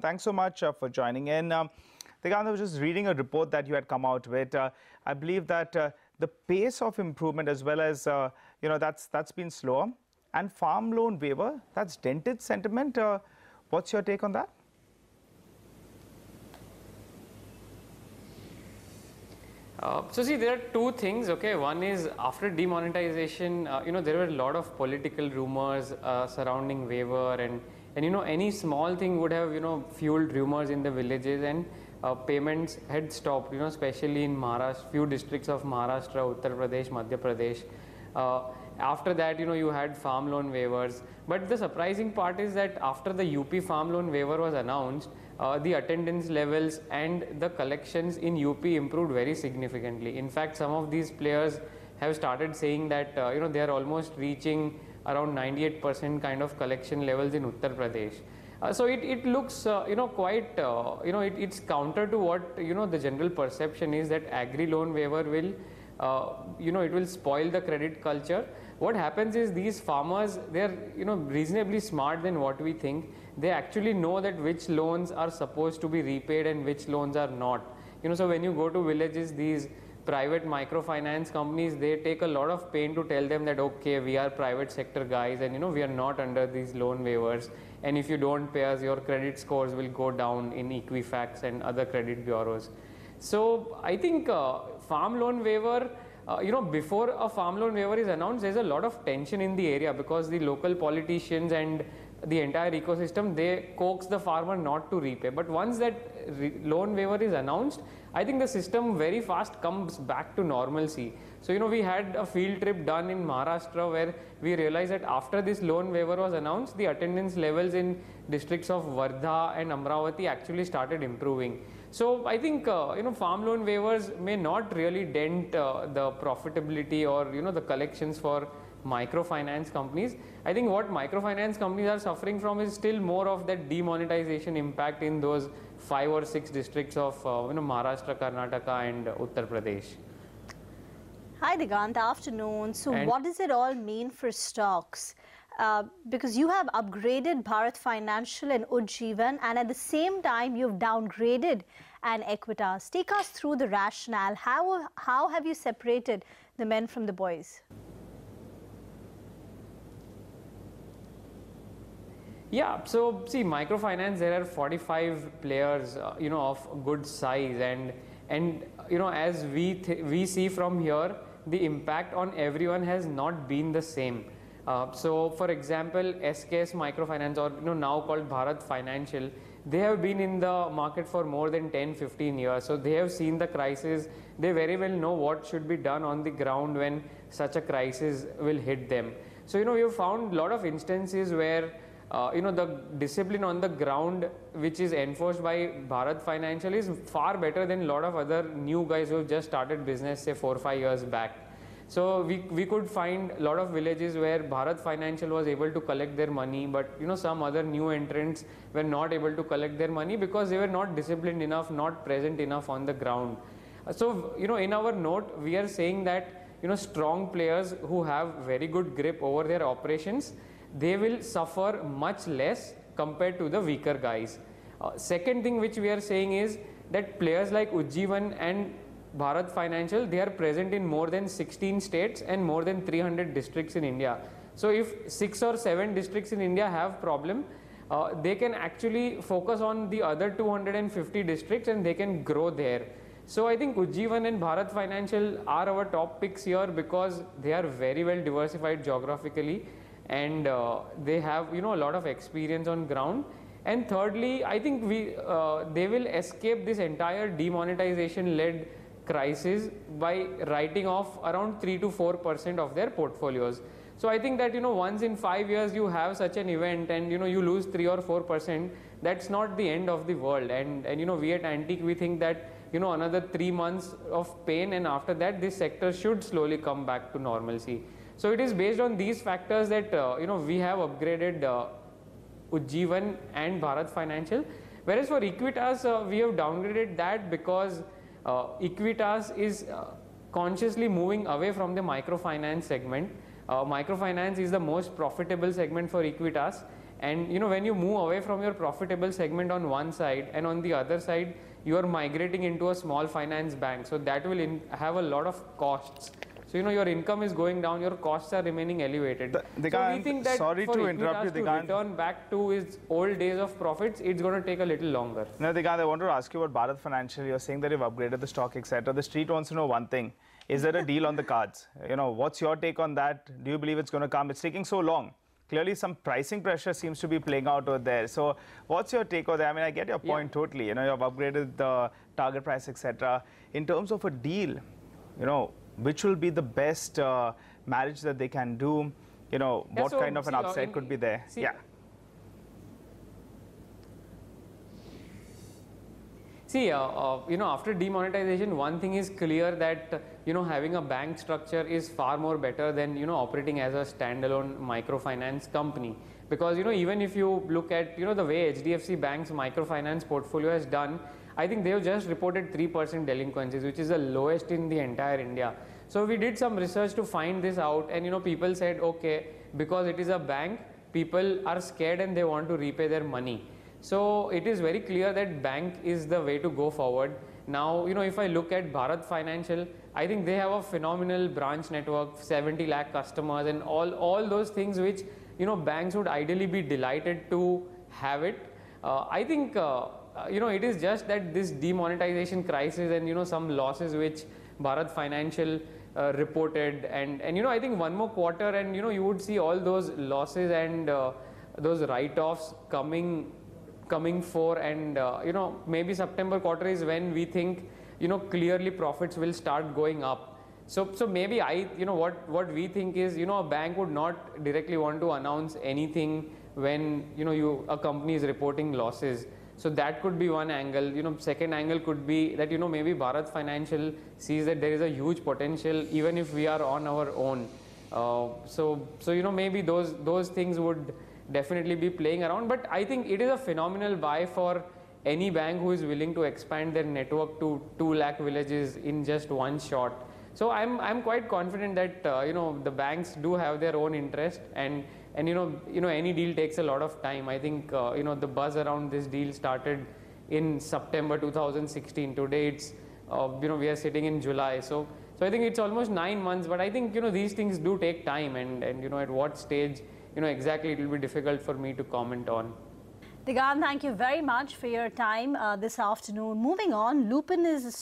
Thanks so much for joining in. Digant, I was just reading a report that you had come out with. I believe that the pace of improvement as well as, that's been slower. And farm loan waiver, that's dented sentiment. What's your take on that? So see, there are two things. Okay, one is after demonetization, there were a lot of political rumors surrounding waiver, and any small thing would have fueled rumors in the villages, and payments had stopped. Especially in Maharashtra, few districts of Maharashtra, Uttar Pradesh, Madhya Pradesh. After that, you had farm loan waivers. But the surprising part is that after the UP farm loan waiver was announced, the attendance levels and the collections in UP improved very significantly. In fact, some of these players have started saying that they are almost reaching around 98% kind of collection levels in Uttar Pradesh. So it looks quite it's counter to what the general perception is, that agri loan waiver will it will spoil the credit culture. What happens is these farmers, they're reasonably smart than what we think. They actually know that which loans are supposed to be repaid and which loans are not. So when you go to villages, these private microfinance companies, they take a lot of pain to tell them that, okay, we are private sector guys, and we are not under these loan waivers, and if you don't pay us, your credit scores will go down in Equifax and other credit bureaus. So I think farm loan waiver, before a farm loan waiver is announced, there's a lot of tension in the area, because the local politicians and the entire ecosystem, they coax the farmer not to repay. But once that loan waiver is announced, I think the system very fast comes back to normalcy. So we had a field trip done in Maharashtra where we realized that after this loan waiver was announced, the attendance levels in districts of Wardha and Amravati actually started improving. So I think farm loan waivers may not really dent the profitability or the collections for microfinance companies. I think what microfinance companies are suffering from is still more of that demonetization impact in those 5 or 6 districts of Maharashtra, Karnataka and Uttar Pradesh. Hi Digant, afternoon. So what does it all mean for stocks? Because you have upgraded Bharat Financial and Ujjivan, and at the same time you've downgraded an Equitas. Take us through the rationale. How have you separated the men from the boys? Yeah, so see, microfinance, there are 45 players, of good size, and as we see from here, the impact on everyone has not been the same. So for example, SKS Microfinance, or now called Bharat Financial, they have been in the market for more than 10-15 years. So they have seen the crisis. They very well know what should be done on the ground when such a crisis will hit them. So we have found a lot of instances where the discipline on the ground which is enforced by Bharat Financial is far better than a lot of other new guys who have just started business, say 4 or 5 years back. So we could find a lot of villages where Bharat Financial was able to collect their money, but some other new entrants were not able to collect their money because they were not disciplined enough, not present enough on the ground. So in our note, we are saying that strong players who have very good grip over their operations, they will suffer much less compared to the weaker guys. Second thing which we are saying is that players like Ujjivan and Bharat Financial, they are present in more than 16 states and more than 300 districts in India. So if 6 or 7 districts in India have problem, they can actually focus on the other 250 districts and they can grow there. So I think Ujjivan and Bharat Financial are our top picks here because they are very well diversified geographically, and they have a lot of experience on ground. And thirdly, I think they will escape this entire demonetization led crisis by writing off around 3 to 4% of their portfolios. So I think that once in 5 years you have such an event and you lose 3 or 4%, that's not the end of the world. And we at Antique, we think that another 3 months of pain, and after that this sector should slowly come back to normalcy. So it is based on these factors that we have upgraded Ujjivan and Bharat Financial. Whereas for Equitas, we have downgraded that because Equitas is consciously moving away from the microfinance segment. Microfinance is the most profitable segment for Equitas, And when you move away from your profitable segment on one side, and on the other side you are migrating into a small finance bank, so that will have a lot of costs. So your income is going down, your costs are remaining elevated. So we think that for Equitas to return back to its old days of profits, it's going to take a little longer. Now, Digant, I want to ask you about Bharat Financial. You're saying that you've upgraded the stock, etc. The street wants to know one thing: is there a deal on the cards? What's your take on that? Do you believe it's going to come? It's taking so long. Clearly, some pricing pressure seems to be playing out over there. So, what's your take on that? I mean, I get your point totally. You've upgraded the target price, etc. In terms of a deal, which will be the best marriage that they can do? What kind of an upside could be there? See, after demonetization, one thing is clear that, having a bank structure is far more better than, operating as a standalone microfinance company. Because, even if you look at, the way HDFC Bank's microfinance portfolio has done, I think they have just reported 3% delinquencies, which is the lowest in the entire India. So we did some research to find this out, and, people said, okay, because it is a bank, people are scared and they want to repay their money. So it is very clear that bank is the way to go forward. Now, if I look at Bharat Financial, I think they have a phenomenal branch network, 70 lakh customers, and all those things which, banks would ideally be delighted to have it. I think, it is just that this demonetization crisis and, some losses which Bharat Financial reported, and I think one more quarter and, you would see all those losses and those write-offs coming for, and maybe September quarter is when we think clearly profits will start going up. So maybe what we think is a bank would not directly want to announce anything when a company is reporting losses. So that could be one angle. Second angle could be that maybe Bharat Financial sees that there is a huge potential even if we are on our own. So maybe those things would definitely be playing around, but I think it is a phenomenal buy for any bank who is willing to expand their network to 2 lakh villages in just one shot. So I'm quite confident that the banks do have their own interest, and any deal takes a lot of time. I think the buzz around this deal started in September 2016. Today it's we are sitting in July, so I think it's almost 9 months. But I think these things do take time, and at what stage exactly it will be difficult for me to comment on. Digant, thank you very much for your time this afternoon. Moving on, Lupin is